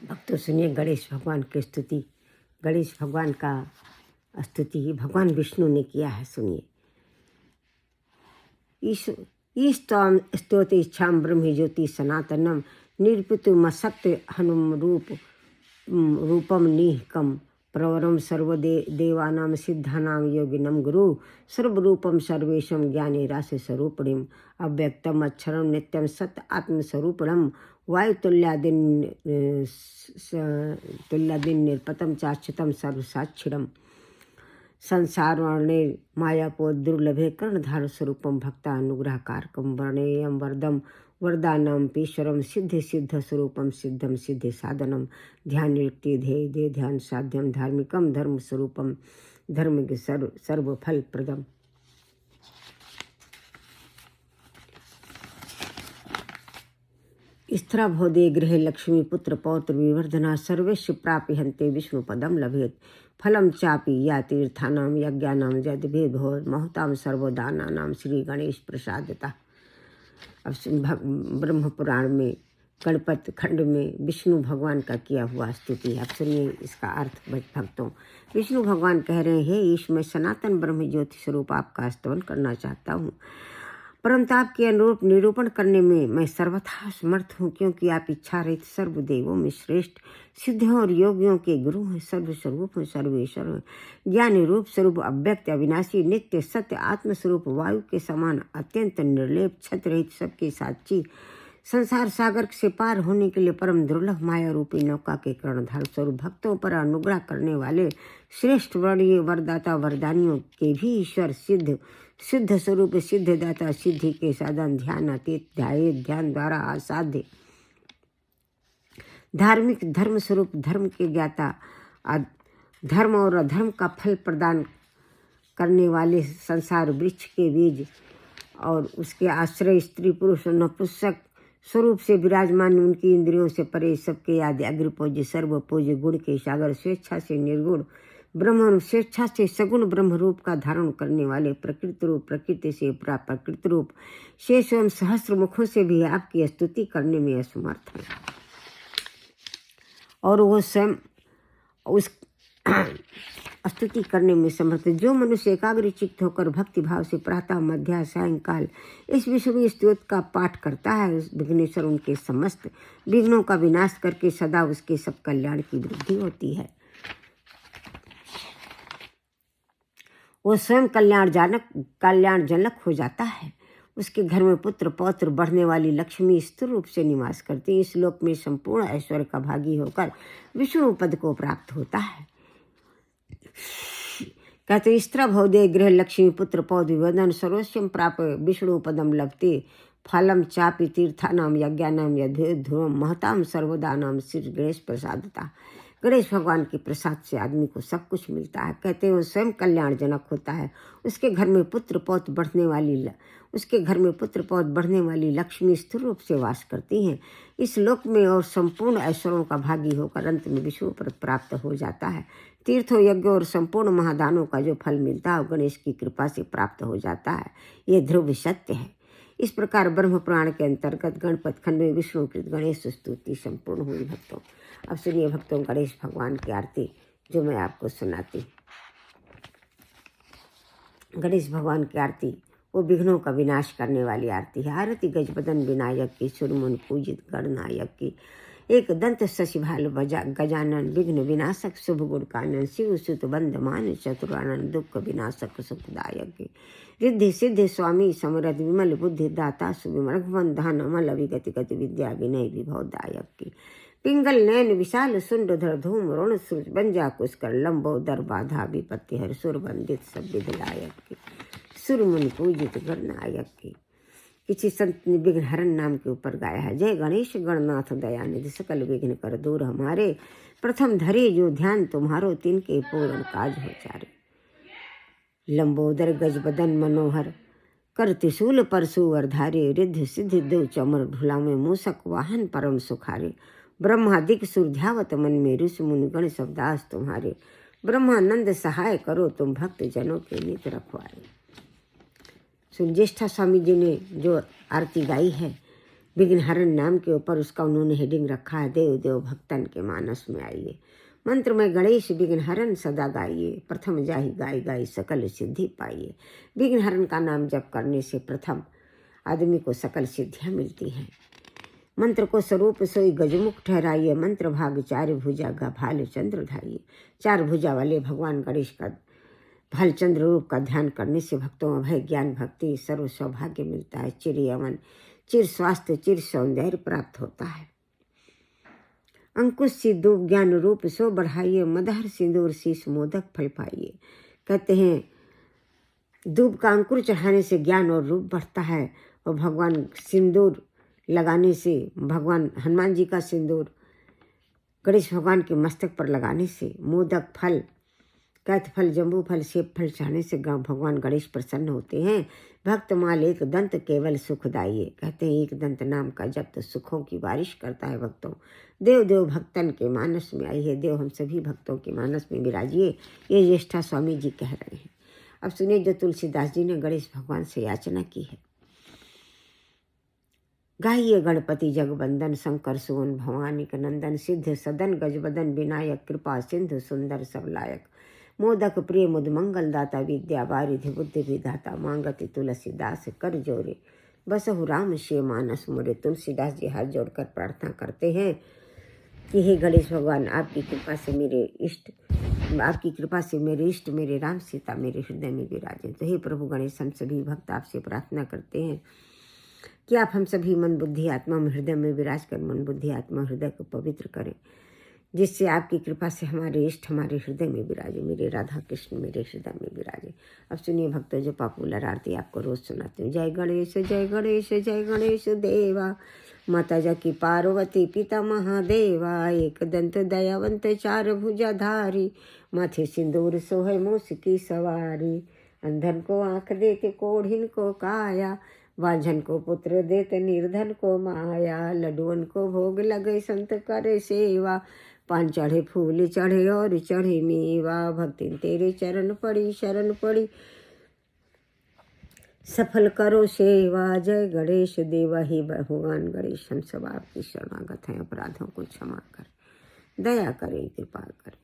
भक्तों सुनिए गणेश भगवान की स्तुति। गणेश भगवान का स्तुति भगवान विष्णु ने किया है। सुनिए। ईस्ताम स्तोति इच्छाम ब्रह्म ज्योति सनातनम निर्पितुमसत्य हनुम रूपम निहकम प्रवरम सर्वदेवानां सिद्धानां योगिनं गुरु सर्वरूपम सर्वेशम ज्ञानी राशि स्वरूपिणीम अव्यक्तम अक्षरम नित्यम सत्य आत्मस्वरूपिणम तुल्यादिन निर्पतम चाश्चितम सर्वसाक्षिणम संसारवर्णे मायापो दुर्लभे कर्णधार स्वरूपम भक्तानुग्रहकारकम वर्णेयम वरदम वरदानम पीश्वरम सिद्धि सिद्ध स्वरूपम सिद्धम सिद्धि साधनम ध्यान युक्ति ध्येय दे ध्यान साध्यम धार्मिकम धर्म स्वरूपम धर्म के सर्वफल प्रदम। स्त्रा भोदे गृह लक्ष्मी पुत्र पौत्र विवर्धना सर्वेश प्राप्य हन्ते विष्णु पदम लभेत फलम चापि या तीर्थानाम यज्ञानाम यद भेद हो महताम सर्वदानानाम श्री गणेश प्रसादता। अब ब्रह्म पुराण में गणपत खंड में विष्णु भगवान का किया हुआ स्तुति। अब सुनिए इसका अर्थ भक्तों। विष्णु भगवान कह रहे हैं, हे ईश, मैं सनातन ब्रह्म ज्योति स्वरूप आपका स्तवन करना चाहता हूँ, परंतु आपके अनुरूप निरूपण करने में मैं सर्वथा समर्थ हूँ, क्योंकि आप इच्छा रहित सर्वदेवों में श्रेष्ठ सिद्धों और योगियों के गुरु हैं, सर्वस्वरूप हैं, सर्वेश्वर हैं, ज्ञानी रूप स्वरूप अव्यक्त अविनाशी नित्य सत्य आत्मस्वरूप वायु के समान अत्यंत निर्लेप छत रहित सबके साक्षी संसार सागर से पार होने के लिए परम दुर्लभ माया रूपी नौका के कर्णधार स्वरूप भक्तों पर अनुग्रह करने वाले श्रेष्ठ वर्णीय वरदाता वरदानियों के भी ईश्वर सिद्ध स्वरूप सिद्धदाता सिद्धि के साधन ध्यान अतीत ध्यान द्वारा असाध्य धार्मिक धर्म स्वरूप धर्म के ज्ञाता धर्म और अधर्म का फल प्रदान करने वाले संसार वृक्ष के बीज और उसके आश्रय स्त्री पुरुष नपुंसक स्वरूप से विराजमान उनकी इंद्रियों से परे सबके आदि अग्रपूज्य सर्वपूज्य गुण के सागर स्वेच्छा से निर्गुण ब्रह्म स्वेच्छा से सगुण ब्रह्म रूप का धारण करने वाले प्रकृति रूप प्रकृति से प्रकृति रूप शेष एवं सहस्त्र मुखों से भी आपकी स्तुति करने में असमर्थ है और वो स्वयं उस स्तुति करने में समर्थ। जो मनुष्य एकाग्र चित्त होकर भक्ति भाव से प्रातः मध्या सायंकाल इस विश्व स्तोत्र का पाठ करता है, विघ्नेश्वर उनके समस्त विघ्नों का विनाश करके सदा उसके सब कल्याण की वृद्धि होती है। वो स्वयं कल्याणजनक हो जाता है। उसके घर में पुत्र पौत्र बढ़ने वाली लक्ष्मी स्थिर रूप से निवास करती है। इस लोक में संपूर्ण ऐश्वर्य का भागी होकर विष्णु पद को प्राप्त होता है। कहते स्त्रा भवदे गृह लक्ष्मी पुत्र पौध विवर्धन सर्वस्वम प्राप्त विष्णु पदम लभते फलम चापि तीर्थानाम यज्ञानाम यद्भेद ध्रुवम महताम सर्वदानाम श्री गणेश प्रसादता। गणेश भगवान के प्रसाद से आदमी को सब कुछ मिलता है। कहते हैं वो स्वयं कल्याणजनक होता है। उसके घर में पुत्र पौध बढ़ने वाली लक्ष्मी स्थिर रूप से वास करती हैं। इस लोक में और संपूर्ण ऐश्वर्यों का भागी होकर अंत में विष्णु पद प्राप्त हो जाता है। तीर्थों यज्ञ और संपूर्ण महादानों का जो फल मिलता है गणेश की कृपा से प्राप्त हो जाता है। ये ध्रुव सत्य है। इस प्रकार ब्रह्म पुराण के अंतर्गत गणपत खंड में विष्णुकृत गणेश स्तुति संपूर्ण हुई। भक्तों अब सुनिए भक्तों गणेश भगवान की आरती जो मैं आपको सुनाती। गणेश भगवान की आरती वो विघ्नों का विनाश करने वाली आरती है। आरती गजबदन विनायक की सुरमुन पूजित गणनायक की एक दंत शशिभाल गजानन विघ्न विनाशक शुभ गुण कानन शिव सुत बंधमान चतुरानन दुख विनाशक सुखदायक की रिद्धि सिद्धि स्वामी समरथ विमल बुद्धि दाता सुविमल धान अमल अविगति गति विद्या विनय विभवदायक की पिंगल नयन विशाल सुंडधर धूम ऋण सूर्य बंजा कुस्कर लंबो दर बाधा विपत्ति हर सुर वंदित सब विधलायक की सुरमुनि पूजित गणनायक की। किसी संत ने विघ्न हरण नाम के ऊपर गाया है। जय गणेश गणनाथ दयानिधि सकल विघ्न कर दूर हमारे प्रथम धरे जो ध्यान तुम्हारो तिनके पूर्ण काज हो चारे। लंबोदर गजबदन मनोहर कर त्रिशूल परशुवर धारे रिद्ध सिद्धि देव चमर ढुला में मूसक वाहन परम सुखारे। ब्रह्मादिक सुरध्यावत मन में ऋषि मुनि गण सबदास तुम्हारे। ब्रह्मानंद सहाय करो तुम भक्त जनों के नित रखवारे। ज्येष्ठा स्वामी जी ने जो आरती गाई है विघ्नहरण नाम के ऊपर उसका उन्होंने हेडिंग रखा है, देव देव भक्तन के मानस में आइए। मंत्र में गणेश विघ्नहरण सदा गाइए, प्रथम जाहि गाय गाय सकल सिद्धि पाइए। विघ्नहरण का नाम जप करने से प्रथम आदमी को सकल सिद्धियाँ मिलती हैं। मंत्र को स्वरूप सोई गजमुख ठहराइए, मंत्र भाग चार भुजा गा भाल चंद्र धाइए। चार भुजा वाले भगवान गणेश का भालचंद्र रूप का ध्यान करने से भक्तों अभय ज्ञान भक्ति सर्व सौभाग्य मिलता है। चिर यमन चिर स्वास्थ्य चिर सौंदर्य प्राप्त होता है। अंकुश सी दूब ज्ञान रूप सो बढ़ाइए, मदहर सिंदूर शीश मोदक फल पाइए। कहते हैं दूब का अंकुर चढ़ाने से ज्ञान और रूप बढ़ता है, और भगवान सिंदूर लगाने से, भगवान हनुमान जी का सिंदूर गणेश भगवान के मस्तक पर लगाने से, मोदक फल कैथ फल जम्बू फल सेब फल चढ़ाने से भगवान गणेश प्रसन्न होते हैं। भक्त माल एक दंत केवल सुखदाइए। कहते हैं एक दंत नाम का जब तो सुखों की बारिश करता है। भक्तों देव देव भक्तन के मानस में आइए, देव हम सभी भक्तों के मानस में विराजिए, ये ज्येष्ठा स्वामी जी कह रहे हैं। अब सुनिए जो तुलसीदास जी ने गणेश भगवान से याचना की है। गाइए गणपति जगवंदन शंकर सुवन भवानी का नंदन, सिद्ध सदन गजबदन विनायक कृपा सिंधु सुंदर सब लायक, मोदक प्रिय मुद मंगल दाता विद्या वारिधि बुद्धि विधाता, मांगति तुलसीदास कर जोरे बसहु राम शिव मानस मोरे। तुलसीदास जी हाथ जोड़कर प्रार्थना करते हैं कि हे गणेश भगवान आपकी कृपा से मेरे इष्ट, आपकी कृपा से मेरे इष्ट मेरे राम सीता मेरे हृदय में विराजें। तो हे प्रभु गणेश हम सभी भक्त आपसे प्रार्थना करते हैं कि आप हम सभी मन बुद्धि आत्मा में हृदय में विराज कर मन बुद्धि आत्मा हृदय को पवित्र करें, जिससे आपकी कृपा से हमारे इष्ट हमारे हृदय में विराजे, मेरे राधा कृष्ण मेरे हृदय में विराजे। अब सुनिए भक्तों जो पॉपुलर आरती आपको रोज सुनाती हूँ। जय गणेश जय गणेश जय गणेश देवा, माता जकी पार्वती पिता महादेवा, एक दंत दयावंत चार भुजा धारी, माथे सिंदूर सोहे मूस की सवारी, अंधन को आँख देते कोढ़िन को काया, वांझन को पुत्र देते निर्धन को माया, लडुअन को भोग लगे संत करे सेवा, पान चढ़े फूल चढ़े और चढ़े मेवा, भक्ति तेरे चरण पड़ी शरण पड़ी सफल करो सेवा। जय गणेश देवा, ही भगवान गणेश हम सब आपकी शरणागत हैं, अपराधों को क्षमा कर दया करें कृपा करें।